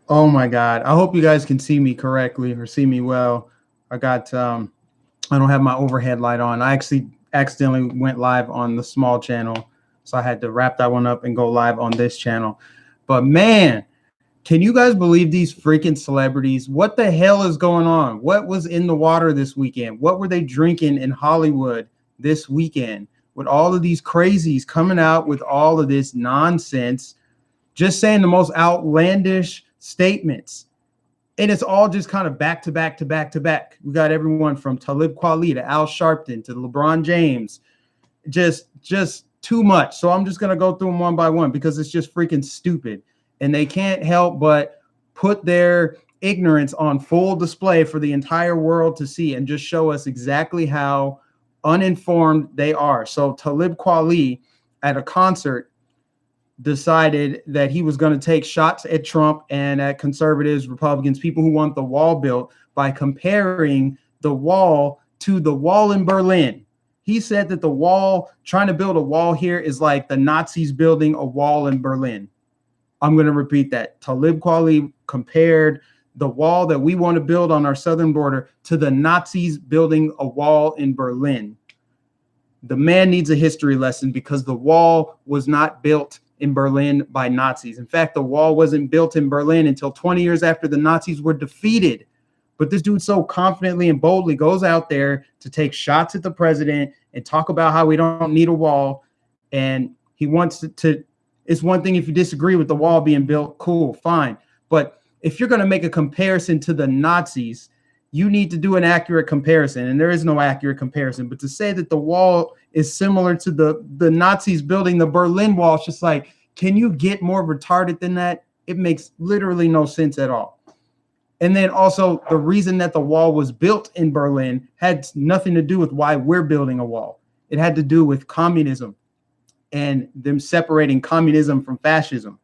Oh my God. I hope you guys can see me correctly or see me well. I got I don't have my overhead light on. I actually accidentally went live on the small channel. So I had to wrap that one up and go live on this channel. But man, can you guys believe these freaking celebrities? What the hell is going on? What was in the water this weekend? What were they drinking in Hollywood this weekend? With all of these crazies coming out with all of this nonsense, just saying the most outlandish statements. And it's all just kind of back to back to back to back. We got everyone from Talib Kweli to Al Sharpton to LeBron James. Just too much. So I'm just going to go through them one by one because it's just freaking stupid. And they can't help but put their ignorance on full display for the entire world to see and just show us exactly how uninformed they are. So Talib Kweli at a concert decided that he was going to take shots at Trump and at conservatives, Republicans, people who want the wall built by comparing the wall to the wall in Berlin. He said that the wall, trying to build a wall here is like the Nazis building a wall in Berlin. I'm going to repeat that. Talib Kweli compared the wall that we want to build on our southern border to the Nazis building a wall in Berlin. The man needs a history lesson because the wall was not built in Berlin by Nazis. In fact, the wall wasn't built in Berlin until 20 years after the Nazis were defeated. But this dude so confidently and boldly goes out there to take shots at the president and talk about how we don't need a wall. And he wants to it's one thing if you disagree with the wall being built, cool, fine. But if you're going to make a comparison to the Nazis, you need to do an accurate comparison. And there is no accurate comparison. But to say that the wall is similar to the Nazis building the Berlin Wall, it's just like, can you get more retarded than that? It makes literally no sense at all. And then also the reason that the wall was built in Berlin had nothing to do with why we're building a wall. It had to do with communism and them separating communism from fascism.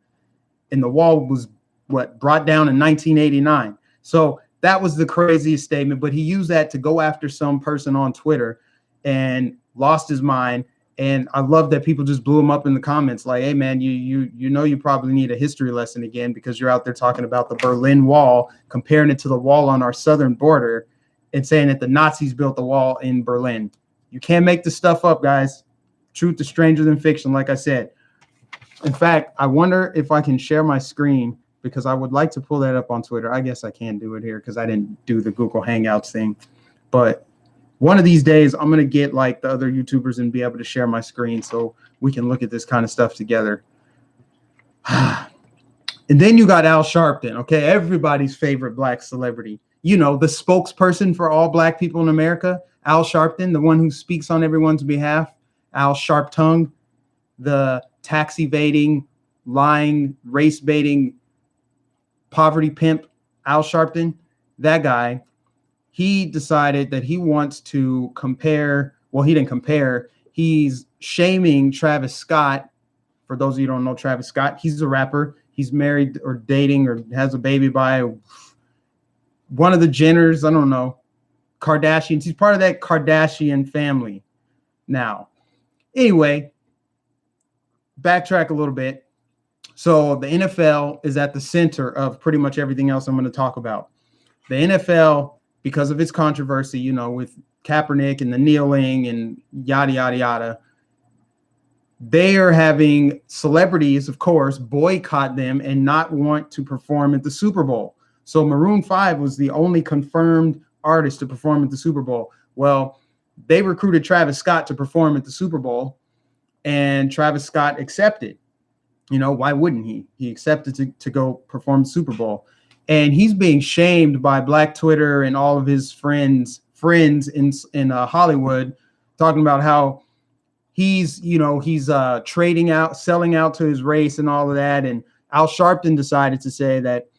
And the wall was brought down in 1989. So that was the craziest statement, but he used that to go after some person on Twitter and lost his mind. And I love that people just blew him up in the comments like, hey man, you know you probably need a history lesson again because you're out there talking about the Berlin Wall, comparing it to the wall on our southern border and saying that the Nazis built the wall in Berlin. You can't make this stuff up, guys. Truth is stranger than fiction, like I said. In fact, I wonder if I can share my screen because I would like to pull that up on Twitter. I guess I can't do it here because I didn't do the Google Hangouts thing. But one of these days, I'm going to get like the other YouTubers and be able to share my screen so we can look at this kind of stuff together. And then you got Al Sharpton, okay? Everybody's favorite black celebrity. You know, the spokesperson for all black people in America, Al Sharpton, the one who speaks on everyone's behalf. Al Sharpton, the tax evading, lying, race baiting, poverty pimp, Al Sharpton, that guy, he decided that he wants to compare. Well, he didn't compare. He's shaming Travis Scott. For those of you who don't know Travis Scott, he's a rapper. He's married or dating or has a baby by one of the Jenners. I don't know. Kardashians. He's part of that Kardashian family now. Anyway, backtrack a little bit. So the NFL is at the center of pretty much everything else I'm going to talk about. The NFL, because of its controversy, you know, with Kaepernick and the kneeling and yada, yada, yada, they are having celebrities, of course, boycott them and not want to perform at the Super Bowl. So Maroon 5 was the only confirmed artist to perform at the Super Bowl. Well, they recruited Travis Scott to perform at the Super Bowl, and Travis Scott accepted. You know, why wouldn't he? He accepted to go perform the Super Bowl. And he's being shamed by Black Twitter and all of his friends in Hollywood, talking about how he's trading out, selling out to his race and all of that. And Al Sharpton decided to say that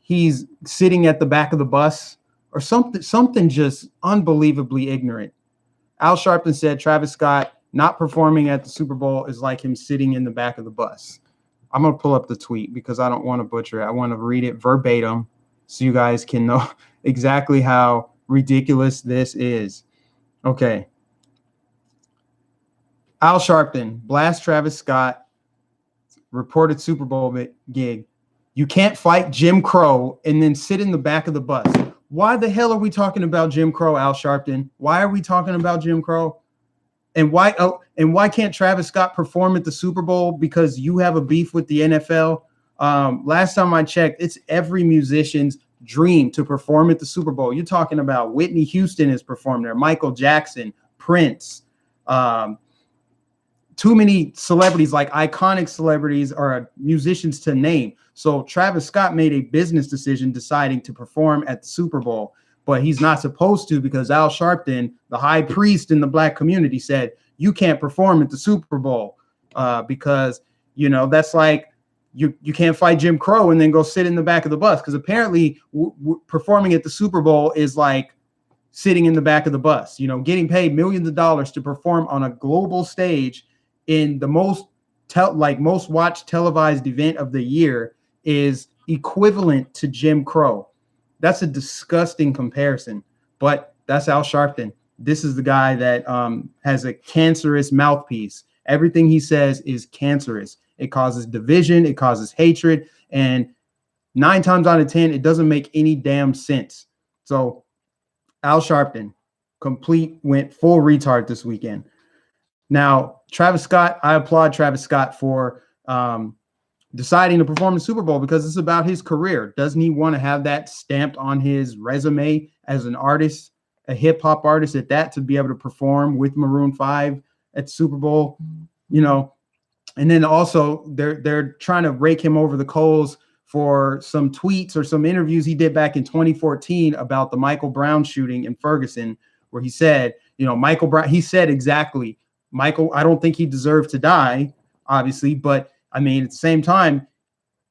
he's sitting at the back of the bus or something just unbelievably ignorant. Al Sharpton said Travis Scott not performing at the Super Bowl is like him sitting in the back of the bus. I'm going to pull up the tweet because I don't want to butcher it. I want to read it verbatim so you guys can know exactly how ridiculous this is. Okay. Al Sharpton, blast Travis Scott, reported Super Bowl gig. You can't fight Jim Crow and then sit in the back of the bus. Why the hell are we talking about Jim Crow, Al Sharpton? Why are we talking about Jim Crow? And why can't Travis Scott perform at the Super Bowl because you have a beef with the NFL? Last time I checked, it's every musician's dream to perform at the Super Bowl. You're talking about Whitney Houston has performed there, Michael Jackson, Prince, too many celebrities, like iconic celebrities or musicians to name. So Travis Scott made a business decision deciding to perform at the Super Bowl, but he's not supposed to because Al Sharpton, the high priest in the black community, said, you can't perform at the Super Bowl because, you know, that's like you can't fight Jim Crow and then go sit in the back of the bus, because apparently performing at the Super Bowl is like sitting in the back of the bus, you know, getting paid millions of dollars to perform on a global stage in the most watched televised event of the year is equivalent to Jim Crow. That's a disgusting comparison, but that's Al Sharpton. This is the guy that has a cancerous mouthpiece. Everything he says is cancerous. It causes division. It causes hatred. And 9 times out of 10, it doesn't make any damn sense. So Al Sharpton went full retard this weekend. Now, Travis Scott, I applaud Travis Scott for deciding to perform the Super Bowl because it's about his career. Doesn't he want to have that stamped on his resume as an artist, a hip hop artist at that, to be able to perform with Maroon 5 at Super Bowl, you know? And then also they're trying to rake him over the coals for some tweets or some interviews he did back in 2014 about the Michael Brown shooting in Ferguson, where he said, you know, Michael Brown, he said exactly, Michael, I don't think he deserved to die, obviously, but I mean, at the same time,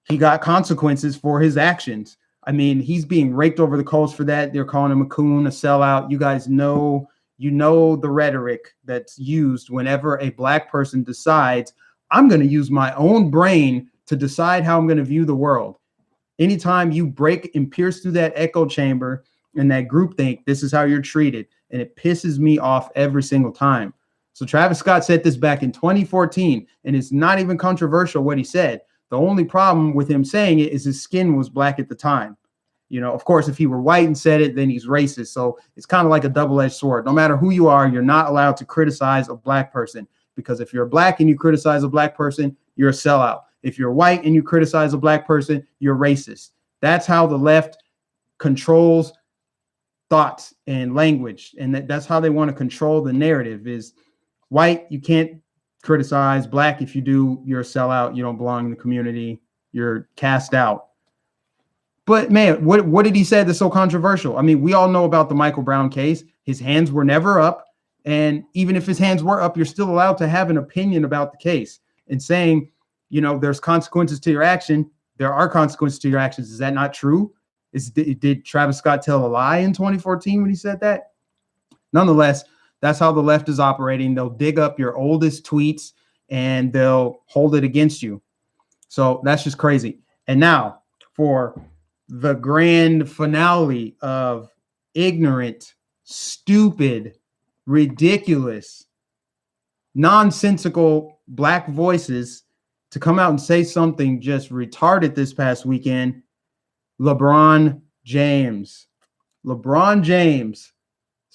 he got consequences for his actions. I mean, he's being raked over the coals for that. They're calling him a coon, a sellout. You guys know, the rhetoric that's used whenever a black person decides, I'm going to use my own brain to decide how I'm going to view the world. Anytime you break and pierce through that echo chamber and that groupthink, this is how you're treated. And it pisses me off every single time. So Travis Scott said this back in 2014, and it's not even controversial what he said. The only problem with him saying it is his skin was black at the time. You know, of course, if he were white and said it, then he's racist. So it's kind of like a double-edged sword. No matter who you are, you're not allowed to criticize a black person, because if you're black and you criticize a black person, you're a sellout. If you're white and you criticize a black person, you're racist. That's how the left controls thoughts and language. And that's how they want to control the narrative is, white, you can't criticize. Black, if you do, you're a sellout. You don't belong in the community. You're cast out. But man, what did he say that's so controversial? I mean, we all know about the Michael Brown case. His hands were never up. And even if his hands were up, you're still allowed to have an opinion about the case. And saying, you know, there's consequences to your action. There are consequences to your actions. Is that not true? Did Travis Scott tell a lie in 2014 when he said that? Nonetheless, that's how the left is operating. They'll dig up your oldest tweets and they'll hold it against you. So that's just crazy. And now for the grand finale of ignorant, stupid, ridiculous, nonsensical black voices to come out and say something just retarded this past weekend. LeBron James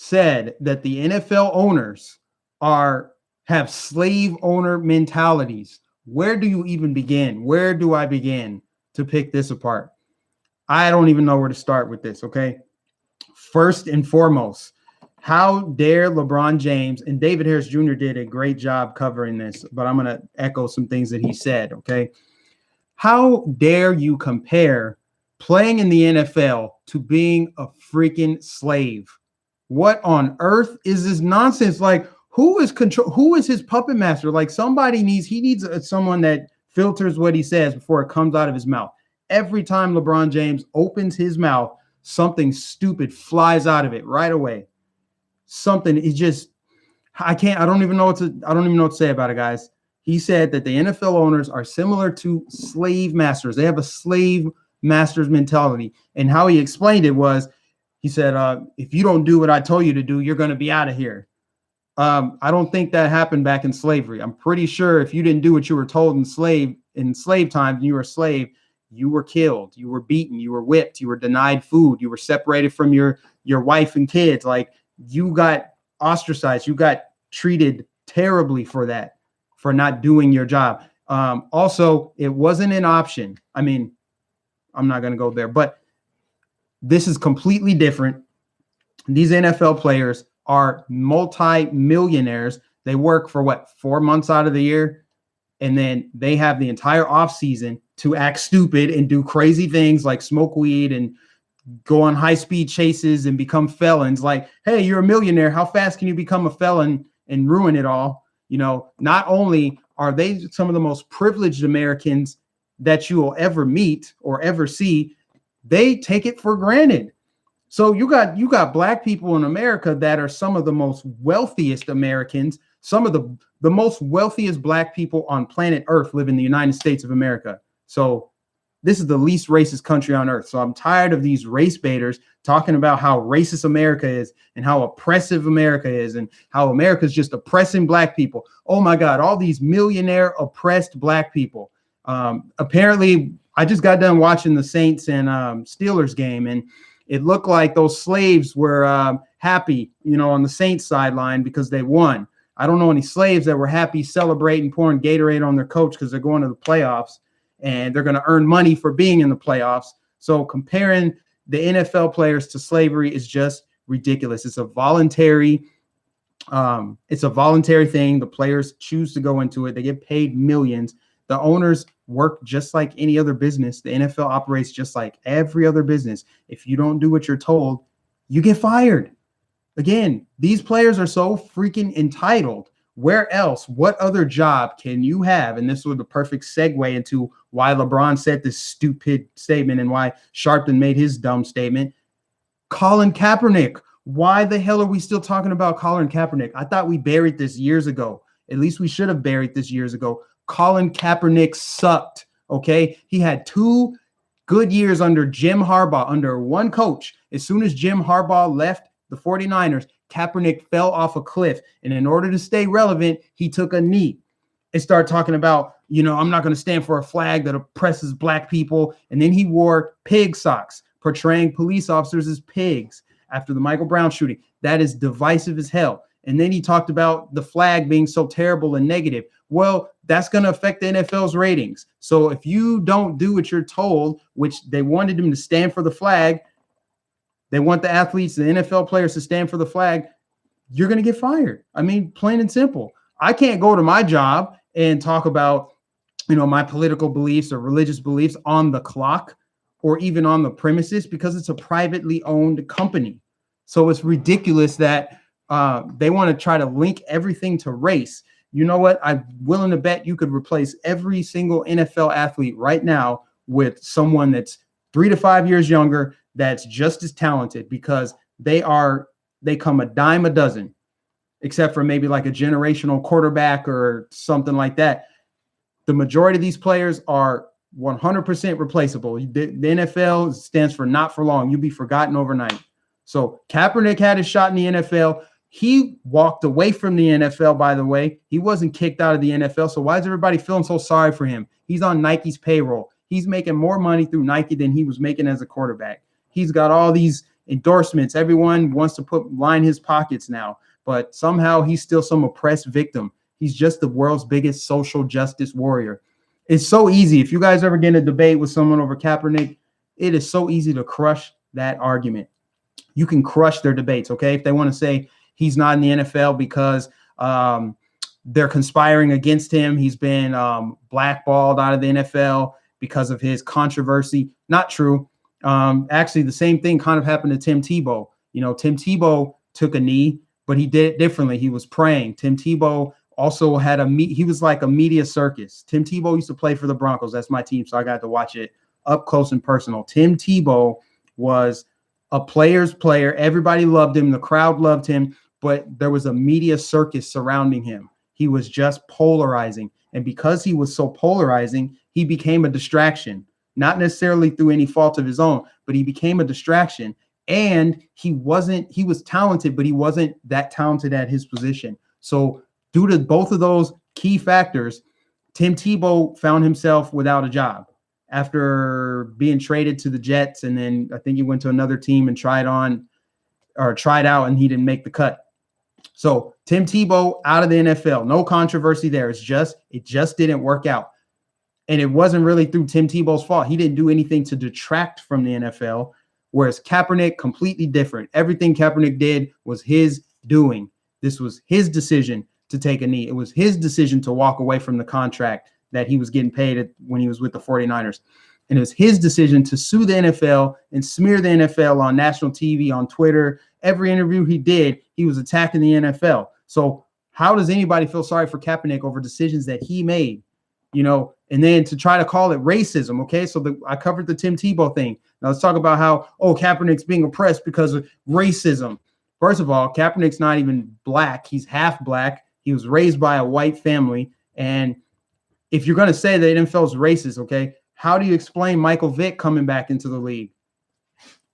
said that the NFL owners have slave owner mentalities. Where do you even begin? Where do I begin to pick this apart? I don't even know where to start with this, okay? First and foremost, how dare LeBron James, and David Harris Jr. did a great job covering this, but I'm going to echo some things that he said, okay? How dare you compare playing in the NFL to being a freaking slave? What on earth is this nonsense? Like, who is his puppet master? Like, he needs someone that filters what he says before it comes out of his mouth. Every time LeBron James opens his mouth, something stupid flies out of it right away. Something is just, I don't even know what to say about it, guys. He said that the NFL owners are similar to slave masters. They have a slave master's mentality. And how he explained it was, he said, if you don't do what I told you to do, you're going to be out of here. I don't think that happened back in slavery. I'm pretty sure if you didn't do what you were told in slave times and you were a slave, you were killed, you were beaten, you were whipped, you were denied food, you were separated from your wife and kids. Like, you got ostracized, you got treated terribly for that, for not doing your job. Also, it wasn't an option. I mean, I'm not going to go there, but this is completely different. These NFL players are multi-millionaires. They work for 4 months out of the year, and then they have the entire offseason to act stupid and do crazy things like smoke weed and go on high-speed chases and become felons. Like, hey, you're a millionaire. How fast can you become a felon and ruin it all? Not only are they some of the most privileged Americans that you will ever meet or ever see, they take it for granted. So you got black people in America that are some of the most wealthiest Americans. Some of the most wealthiest black people on planet Earth live in the United States of America. So this is the least racist country on earth. So I'm tired of these race baiters talking about how racist America is and how oppressive America is and how America is just oppressing black people. Oh my God, all these millionaire oppressed black people. Apparently, I just got done watching the Saints and Steelers game, and it looked like those slaves were happy, on the Saints sideline because they won. I don't know any slaves that were happy celebrating, pouring Gatorade on their coach because they're going to the playoffs and they're going to earn money for being in the playoffs. So comparing the NFL players to slavery is just ridiculous. It's a voluntary thing. The players choose to go into it. They get paid millions. The owners work just like any other business. The NFL operates just like every other business. If you don't do what you're told, you get fired. Again, these players are so freaking entitled. Where else? What other job can you have? And this was the perfect segue into why LeBron said this stupid statement and why Sharpton made his dumb statement. Colin Kaepernick. Why the hell are we still talking about Colin Kaepernick? I thought we buried this years ago. At least we should have buried this years ago. Colin Kaepernick sucked, okay? He had 2 good years under Jim Harbaugh, under one coach. As soon as Jim Harbaugh left the 49ers, Kaepernick fell off a cliff. And in order to stay relevant, he took a knee and started talking about, I'm not going to stand for a flag that oppresses black people. And then he wore pig socks, portraying police officers as pigs after the Michael Brown shooting. That is divisive as hell. And then he talked about the flag being so terrible and negative. Well, that's going to affect the NFL's ratings. So if you don't do what you're told, which they wanted him to stand for the flag, they want the athletes, the NFL players to stand for the flag, you're going to get fired. I mean, plain and simple. I can't go to my job and talk about, my political beliefs or religious beliefs on the clock or even on the premises because it's a privately owned company. So it's ridiculous that they want to try to link everything to race. You know what? I'm willing to bet you could replace every single NFL athlete right now with someone that's 3 to 5 years younger that's just as talented because they come a dime a dozen, except for maybe like a generational quarterback or something like that. The majority of these players are 100% replaceable. The NFL stands for not for long. You'll be forgotten overnight. So Kaepernick had his shot in the NFL. He walked away from the NFL, by the way. He wasn't kicked out of the NFL. So why is everybody feeling so sorry for him? He's on Nike's payroll. He's making more money through Nike than he was making as a quarterback. He's got all these endorsements. Everyone wants to line his pockets now, but somehow he's still some oppressed victim. He's just the world's biggest social justice warrior. It's so easy. If you guys ever get in a debate with someone over Kaepernick, it is so easy to crush that argument. You can crush their debates, okay? If they want to say he's not in the NFL because they're conspiring against him, he's been blackballed out of the NFL because of his controversy. Not true. Actually, the same thing kind of happened to Tim Tebow. Tim Tebow took a knee, but he did it differently. He was praying. Tim Tebow also had he was like a media circus. Tim Tebow used to play for the Broncos. That's my team, so I got to watch it up close and personal. Tim Tebow was a player's player. Everybody loved him. The crowd loved him, but there was a media circus surrounding him. He was just polarizing. And because he was so polarizing, he became a distraction, not necessarily through any fault of his own, but he became a distraction. And he was talented, but he wasn't that talented at his position. So due to both of those key factors, Tim Tebow found himself without a job. after being traded to the Jets. And then I think he went to another team and tried out, and he didn't make the cut. So Tim Tebow out of the NFL, no controversy there. It just didn't work out. And it wasn't really through Tim Tebow's fault. He didn't do anything to detract from the NFL, whereas Kaepernick, completely different. Everything Kaepernick did was his doing. This was his decision to take a knee. It was his decision to walk away from the contract that he was getting paid when he was with the 49ers. And it was his decision to sue the NFL and smear the NFL on national TV, on Twitter. Every interview he did, he was attacking the NFL. So how does anybody feel sorry for Kaepernick over decisions that he made? And then to try to call it racism, okay? So I covered the Tim Tebow thing. Now let's talk about how, Kaepernick's being oppressed because of racism. First of all, Kaepernick's not even black. He's half black. He was raised by a white family. And if you're going to say that NFL is racist, okay, how do you explain Michael Vick coming back into the league?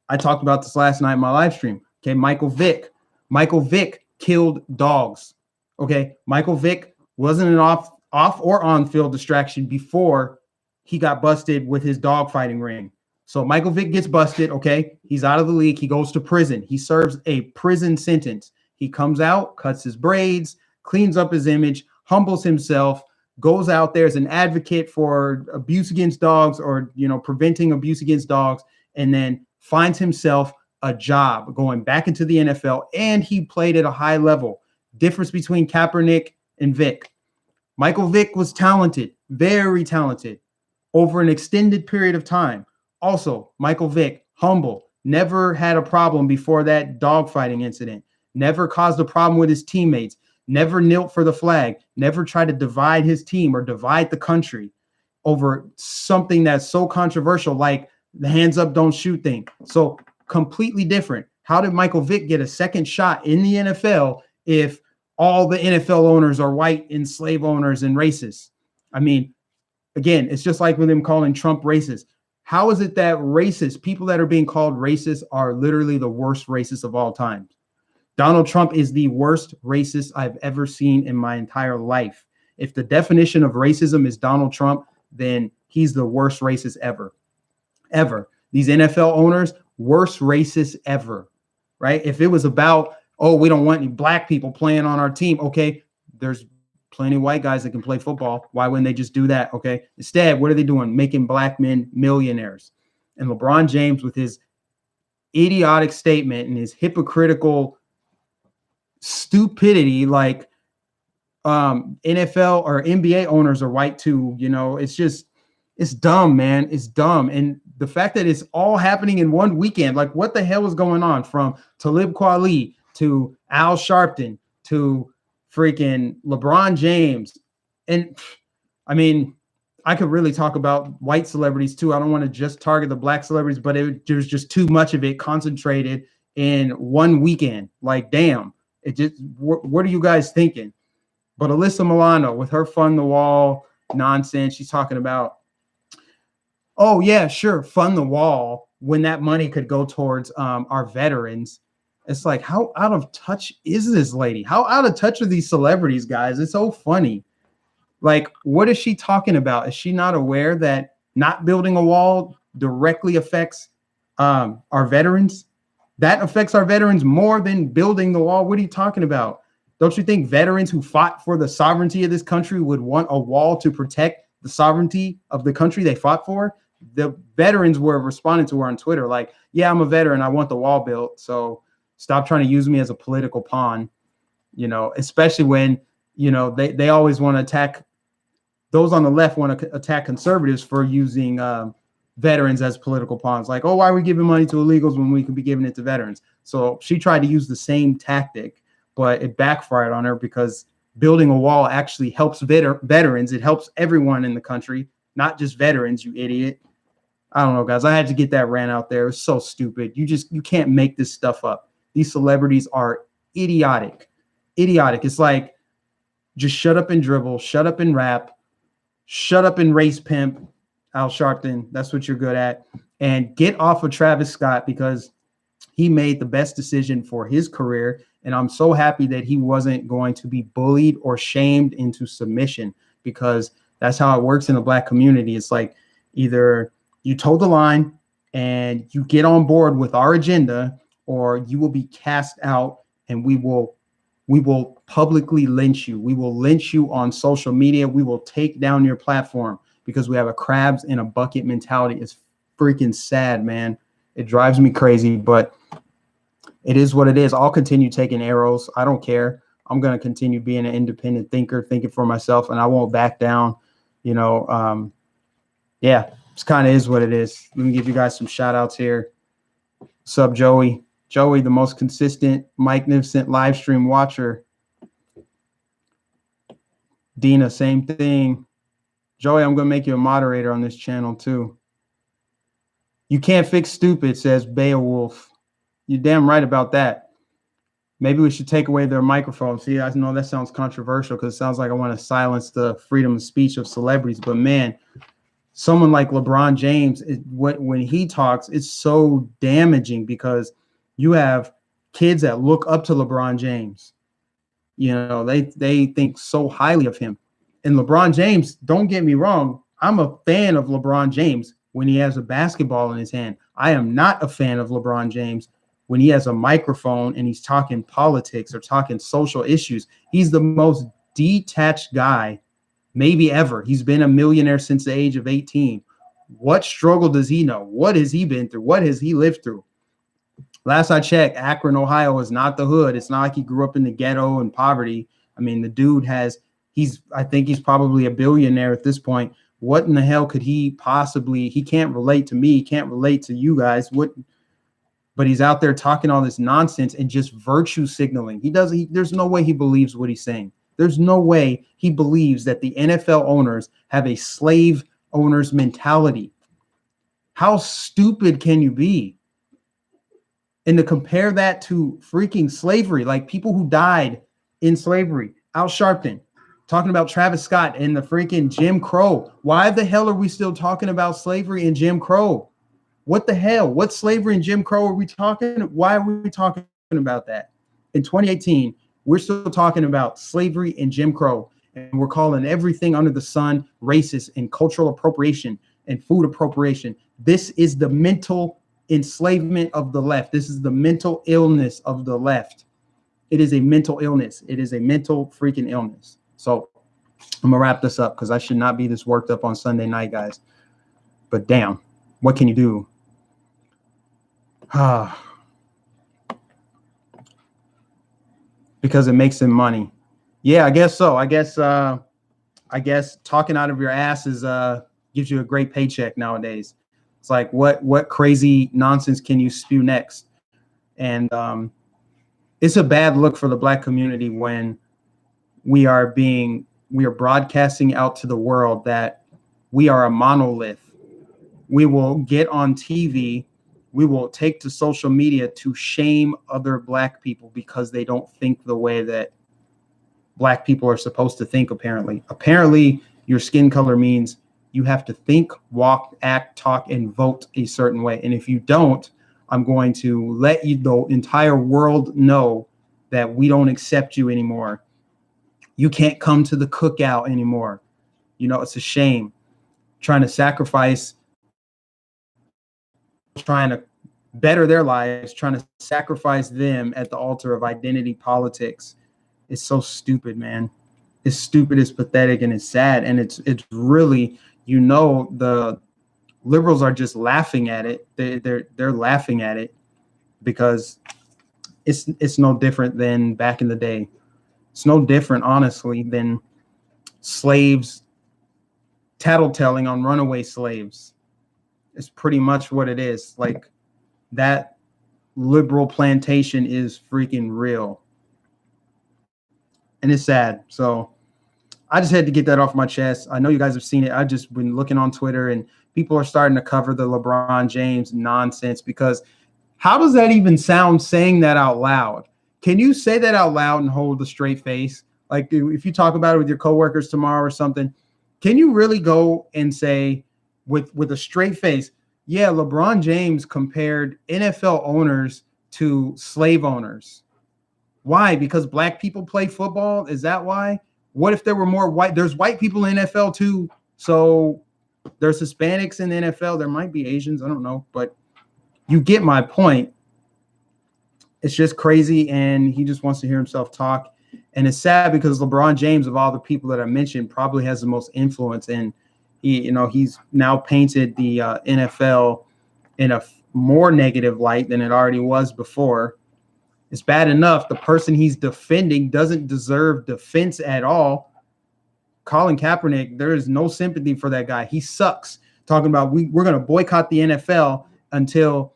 I talked about this last night in my live stream. Okay, Michael Vick killed dogs. Okay, Michael Vick wasn't an off or on field distraction before he got busted with his dog fighting ring. So Michael Vick gets busted. Okay, he's out of the league. He goes to prison. He serves a prison sentence. He comes out, cuts his braids, cleans up his image, humbles himself, goes out there as an advocate for abuse against dogs, or preventing abuse against dogs, and then finds himself a job going back into the NFL, and he played at a high level. Difference between Kaepernick and Vick. Michael Vick was talented, very talented, over an extended period of time. Also, Michael Vick, humble, never had a problem before that dogfighting incident, never caused a problem with his teammates, never knelt for the flag, never tried to divide his team or divide the country over something that's so controversial like the hands up, don't shoot thing. So completely different. How did Michael Vick get a second shot in the NFL if all the NFL owners are white and slave owners and racist? I mean, again, it's just like with them calling Trump racist. How is it that people that are being called racist are literally the worst racists of all time? Donald Trump is the worst racist I've ever seen in my entire life. If the definition of racism is Donald Trump, then he's the worst racist ever. Ever. These NFL owners, worst racist ever, right? If it was about, we don't want any black people playing on our team, okay, there's plenty of white guys that can play football. Why wouldn't they just do that, okay? Instead, what are they doing? Making black men millionaires. And LeBron James, with his idiotic statement and his hypocritical stupidity, like NFL or NBA owners are white too, it's dumb, man. It's dumb. And the fact that it's all happening in one weekend, like what the hell is going on, from Talib Kweli to Al Sharpton to freaking LeBron James. And I mean, I could really talk about white celebrities too. I don't want to just target the black celebrities, but there's just too much of it concentrated in one weekend. Like, damn, what are you guys thinking? But Alyssa Milano with her fund the wall nonsense, she's talking about, oh yeah, sure, fund the wall when that money could go towards our veterans. It's like, how out of touch is this lady? How out of touch are these celebrities, guys? It's so funny. Like, what is she talking about? Is she not aware that not building a wall directly affects our veterans? That affects our veterans more than building the wall. What are you talking about? Don't you think veterans who fought for the sovereignty of this country would want a wall to protect the sovereignty of the country they fought for? The veterans were responding to her on Twitter like, yeah, I'm a veteran. I want the wall built. So stop trying to use me as a political pawn, especially when, they always want to attack. Those on the left want to attack conservatives for using veterans as political pawns. Like, why are we giving money to illegals when we could be giving it to veterans? So she tried to use the same tactic, but it backfired on her because building a wall actually helps veterans. It helps everyone in the country, not just veterans, you idiot. I don't know, guys. I had to get that rant out there. It's so stupid. You can't make this stuff up. These celebrities are idiotic. It's like, just shut up and dribble, shut up and rap, shut up and race pimp, Al Sharpton. That's what you're good at. And get off of Travis Scott, because he made the best decision for his career. And I'm so happy that he wasn't going to be bullied or shamed into submission, because that's how it works in the black community. It's like, Either you toe the line and you get on board with our agenda, or you will be cast out, and we will publicly lynch you. We will lynch you on social media. We will take down your platform because we have a crabs in a bucket mentality. It's freaking sad, man. It drives me crazy, but it is what it is. I'll continue taking arrows. I don't care. I'm going to continue being an independent thinker, thinking for myself, and I won't back down. Yeah, it's kind of is what it is. Let me give you guys some shout outs here. What's up, Joey? Joey, the most consistent, magnificent live stream watcher. Dina, same thing. Joey, I'm going to make you a moderator on this channel too. You can't fix stupid, says Beowulf. You're damn right about that. Maybe we should take away their microphone. See, I know that sounds controversial because it sounds like I want to silence the freedom of speech of celebrities. But man, someone like LeBron James, when he talks, it's so damaging because you have kids that look up to LeBron James. They think so highly of him. And LeBron James, don't get me wrong, I'm a fan of LeBron James when he has a basketball in his hand. I am not a fan of LeBron James when he has a microphone and he's talking politics or talking social issues. He's the most detached guy maybe ever. He's been a millionaire since the age of 18. What struggle does he know? What has he been through? What has he lived through? Last I checked, Akron, Ohio is not the hood. It's not like he grew up in the ghetto and poverty. I mean, the dude I think he's probably a billionaire at this point. What in the hell could he possibly, he can't relate to me. He can't relate to you guys. But he's out there talking all this nonsense and just virtue signaling. There's no way he believes what he's saying. There's no way he believes that the NFL owners have a slave owner's mentality. How stupid can you be? And to compare that to freaking slavery, like people who died in slavery, Al Sharpton, talking about Travis Scott and the freaking Jim Crow. Why the hell are we still talking about slavery and Jim Crow? What the hell? What slavery and Jim Crow are we talking? Why are we talking about that? In 2018, we're still talking about slavery and Jim Crow, and we're calling everything under the sun racist and cultural appropriation and food appropriation. This is the mental enslavement of the left. This is the mental illness of the left. It is a mental illness. It is a mental freaking illness. So I'm gonna wrap this up because I should not be this worked up on Sunday night, guys. But damn, what can you do? Because it makes them money. Yeah, I guess so. I guess talking out of your ass gives you a great paycheck nowadays. It's like what crazy nonsense can you spew next? And it's a bad look for the Black community when we are broadcasting out to the world that we are a monolith. We will get on TV. We will take to social media to shame other Black people because they don't think the way that Black people are supposed to think, apparently. Apparently, your skin color means you have to think, walk, act, talk, and vote a certain way. And if you don't, I'm going to let the entire world know that we don't accept you anymore. You can't come to the cookout anymore. It's a shame. Trying to better their lives, trying to sacrifice them at the altar of identity politics. It's so stupid, man. It's stupid, it's pathetic, and it's sad. And it's really, the liberals are just laughing at it. They're laughing at it because it's no different than back in the day. It's no different, honestly, than slaves tattletelling on runaway slaves. It's pretty much what it is. Like, that liberal plantation is freaking real. And it's sad. So I just had to get that off my chest. I know you guys have seen it. I've just been looking on Twitter and people are starting to cover the LeBron James nonsense because how does that even sound saying that out loud? Can you say that out loud and hold a straight face? Like if you talk about it with your coworkers tomorrow or something, can you really go and say with a straight face, yeah, LeBron James compared NFL owners to slave owners? Why? Because Black people play football? Is that why? What if there were more white? There's white people in NFL too. So There's Hispanics in the NFL. There might be Asians. I don't know. But you get my point. It's just crazy, and he just wants to hear himself talk. And it's sad because LeBron James, of all the people that I mentioned, probably has the most influence. And he's now painted the NFL in a more negative light than it already was before. It's bad enough the person he's defending doesn't deserve defense at all. Colin Kaepernick, there is no sympathy for that guy. He sucks. Talking about we're going to boycott the NFL until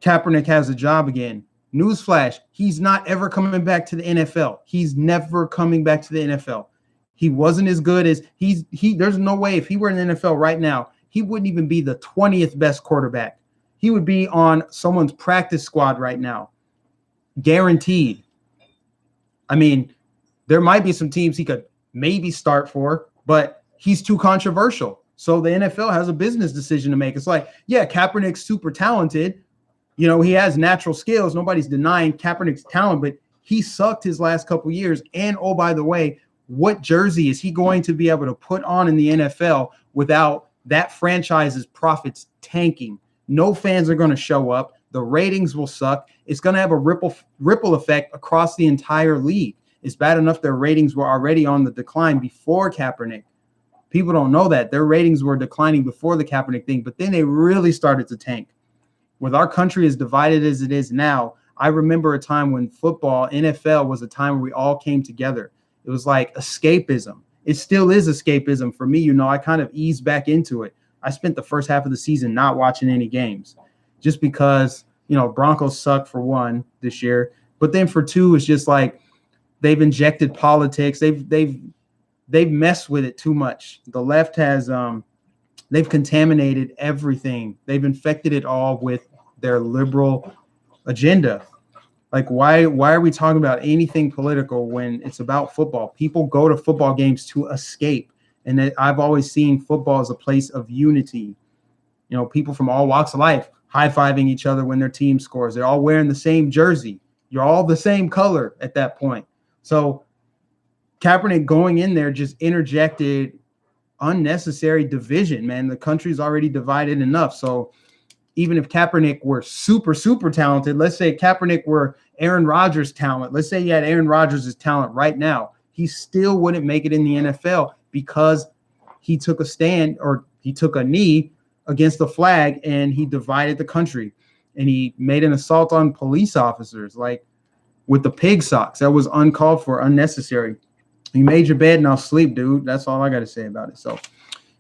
Kaepernick has a job again. Newsflash, he's not ever coming back to the NFL. He's never coming back to the NFL. He wasn't as good as there's no way if he were in the NFL right now, he wouldn't even be the 20th best quarterback. He would be on someone's practice squad right now. Guaranteed. I mean, there might be some teams he could maybe start for, but he's too controversial. So the NFL has a business decision to make. It's like, yeah, Kaepernick's super talented. He has natural skills. Nobody's denying Kaepernick's talent, but he sucked his last couple years. And, oh, by the way, what jersey is he going to be able to put on in the NFL without that franchise's profits tanking? No fans are going to show up. The ratings will suck. It's going to have a ripple effect across the entire league. It's bad enough their ratings were already on the decline before Kaepernick. People don't know that. Their ratings were declining before the Kaepernick thing, but then they really started to tank. With our country as divided as it is now, I remember a time when football, NFL, was a time where we all came together. It was like escapism. It still is escapism for me. I kind of eased back into it. I spent the first half of the season not watching any games just because, Broncos suck for one this year. But then for two, it's just like they've injected politics. They've messed with it too much. The left has they've contaminated everything. They've infected it all with their liberal agenda. Like, why are we talking about anything political when it's about football? People go to football games to escape. And I've always seen football as a place of unity. People from all walks of life high-fiving each other when their team scores. They're all wearing the same jersey. You're all the same color at that point. So Kaepernick going in there just interjected unnecessary division, man. The country's already divided enough. So even if Kaepernick were super, super talented, let's say Kaepernick were Aaron Rodgers' talent. Let's say he had Aaron Rodgers' talent right now. He still wouldn't make it in the NFL because he took a stand or he took a knee against the flag and he divided the country. And he made an assault on police officers, like with the pig socks. That was uncalled for, unnecessary. You made your bed, now sleep, dude. That's all I got to say about it. So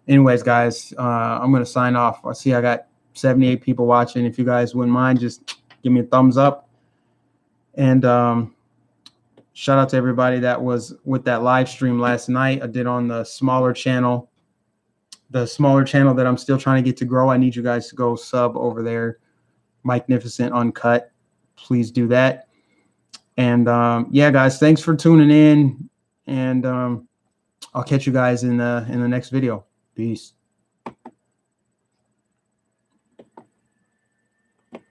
anyways, guys, I'm going to sign off. I see I got 78 people watching. If you guys wouldn't mind, just give me a thumbs up. And shout out to everybody that was with that live stream last night. I did on the smaller channel that I'm still trying to get to grow. I need you guys to go sub over there. Magnificent Uncut. Please do that. And yeah, guys, thanks for tuning in. And I'll catch you guys in the next video. Peace.